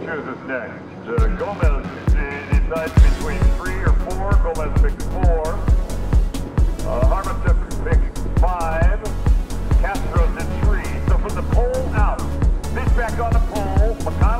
chooses next. Gomez decides between 3 or 4. Gomez picks 4. Harmatiuk picks 5. Castro's in 3. So from the pole out, Fishback on the pole. McConnell